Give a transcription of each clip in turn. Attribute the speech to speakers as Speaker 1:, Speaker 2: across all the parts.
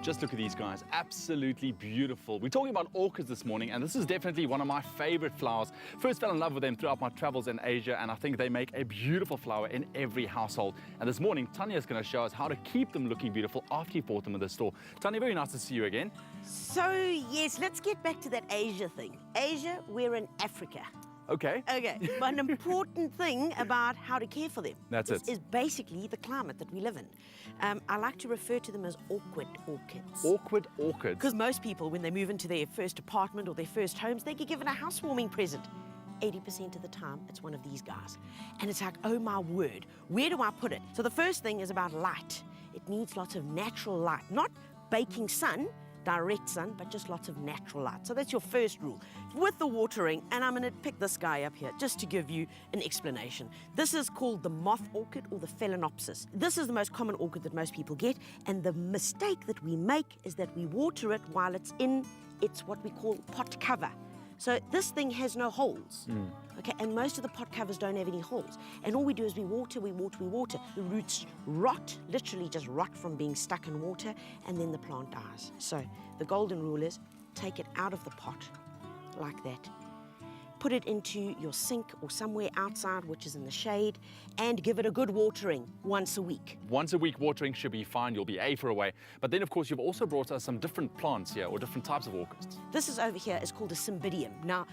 Speaker 1: Just look at these guys, absolutely beautiful. We're talking about orchids this morning, and this is definitely one of my favorite flowers. First fell in love with them throughout my travels in Asia, and I think they make a beautiful flower in every household. And this morning, Tanya is going to show us how to keep them looking beautiful after you bought them in the store. Tanya, very nice to see you again.
Speaker 2: So, yes, let's get back to that Asia thing. Asia, we're in Africa.
Speaker 1: Okay.
Speaker 2: Okay, but an important thing about how to care for them is basically the climate that we live in. I like to refer to them as awkward orchids.
Speaker 1: Awkward orchids?
Speaker 2: Because most people, when they move into their first apartment or their first homes, they get given a housewarming present. 80% of the time, it's one of these guys. And it's like, oh my word, where do I put it? So the first thing is about light. It needs lots of natural light, not baking sun, direct sun, but just lots of natural light. So that's your first rule. With the watering, and I'm going to pick this guy up here just to give you an explanation. This is called the moth orchid or the phalaenopsis. This is the most common orchid that most people get, and the mistake that we make is that we water it while it's in its what we call pot cover. So this thing has no holes, okay, and most of the pot covers don't have any holes. And all we do is we water, we water, we water. The roots rot, literally just rot from being stuck in water, and then the plant dies. So the golden rule is take it out of the pot like that. Put it into your sink or somewhere outside, which is in the shade, and give it a good watering once a week.
Speaker 1: Once a week watering should be fine. You'll be A for away. But then, of course, you've also brought us some different plants here, or different types of orchids.
Speaker 2: This is over here is called a cymbidium. Now,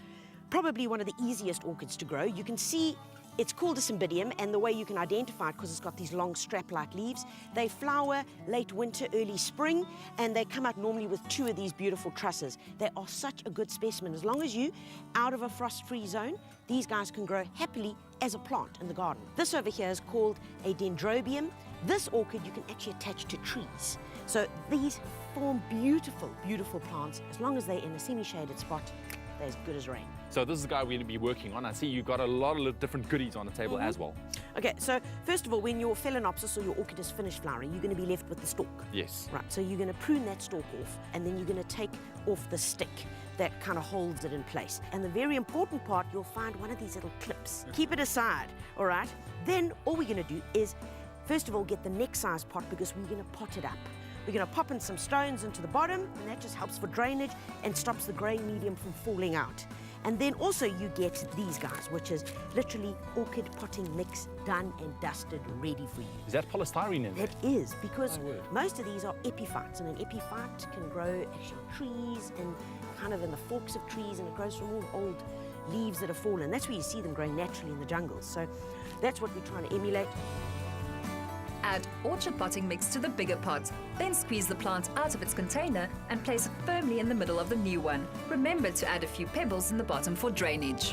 Speaker 2: probably one of the easiest orchids to grow. You can see it's called a cymbidium, and the way you can identify it, because it's got these long strap-like leaves, they flower late winter, early spring, and they come out normally with 2 of these beautiful trusses. They are such a good specimen. As long as you out of a frost-free zone, these guys can grow happily as a plant in the garden. This over here is called a dendrobium. This orchid you can actually attach to trees. So these form beautiful, beautiful plants. As long as they're in a semi-shaded spot, they're as good as rain.
Speaker 1: So this is the guy we're going to be working on. I see you've got a lot of different goodies on the table as well.
Speaker 2: Okay, so first of all, when your phalaenopsis or your orchid is finished flowering, you're going to be left with the stalk.
Speaker 1: Yes.
Speaker 2: Right, so you're going to prune that stalk off, and then you're going to take off the stick that kind of holds it in place. And the very important part, you'll find one of these little clips. Keep it aside, all right? Then all we're going to do is, first of all, get the neck-sized pot, because we're going to pot it up. We're going to pop in some stones into the bottom, and that just helps for drainage and stops the grey medium from falling out. And then also you get these guys, which is literally orchid potting mix done and dusted, ready for you.
Speaker 1: Is that polystyrene in there?
Speaker 2: It is, because most of these are epiphytes, and an epiphyte can grow actually on trees and kind of in the forks of trees, and it grows from all old leaves that have fallen. That's where you see them growing naturally in the jungles. So that's what we're trying to emulate.
Speaker 3: Add orchid potting mix to the bigger pot. Then squeeze the plant out of its container and place it firmly in the middle of the new one. Remember to add a few pebbles in the bottom for drainage.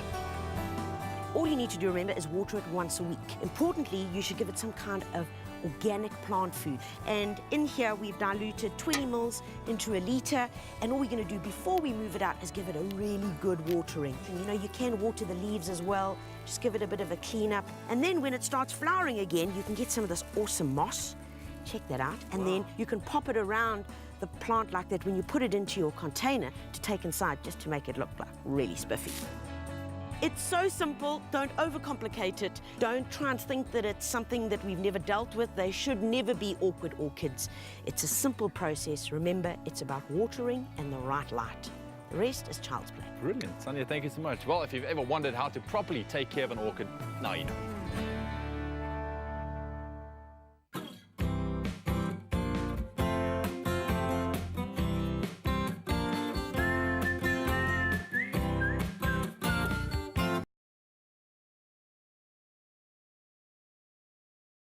Speaker 2: All you need to do, remember, is water it once a week. Importantly, you should give it some kind of organic plant food. And in here, we've diluted 20 mils into a litre. And all we're going to do before we move it out is give it a really good watering. And, you know, you can water the leaves as well. Just give it a bit of a clean up. And then when it starts flowering again, you can get some of this awesome moss. Check that out. And then you can pop it around the plant like that when you put it into your container to take inside, just to make it look like really spiffy. It's so simple. Don't overcomplicate it. Don't try and think that it's something that we've never dealt with. They should never be awkward orchids. It's a simple process. Remember, it's about watering and the right light. The rest is child's play.
Speaker 1: Brilliant. Sonia, thank you so much. Well, if you've ever wondered how to properly take care of an orchid, now you know.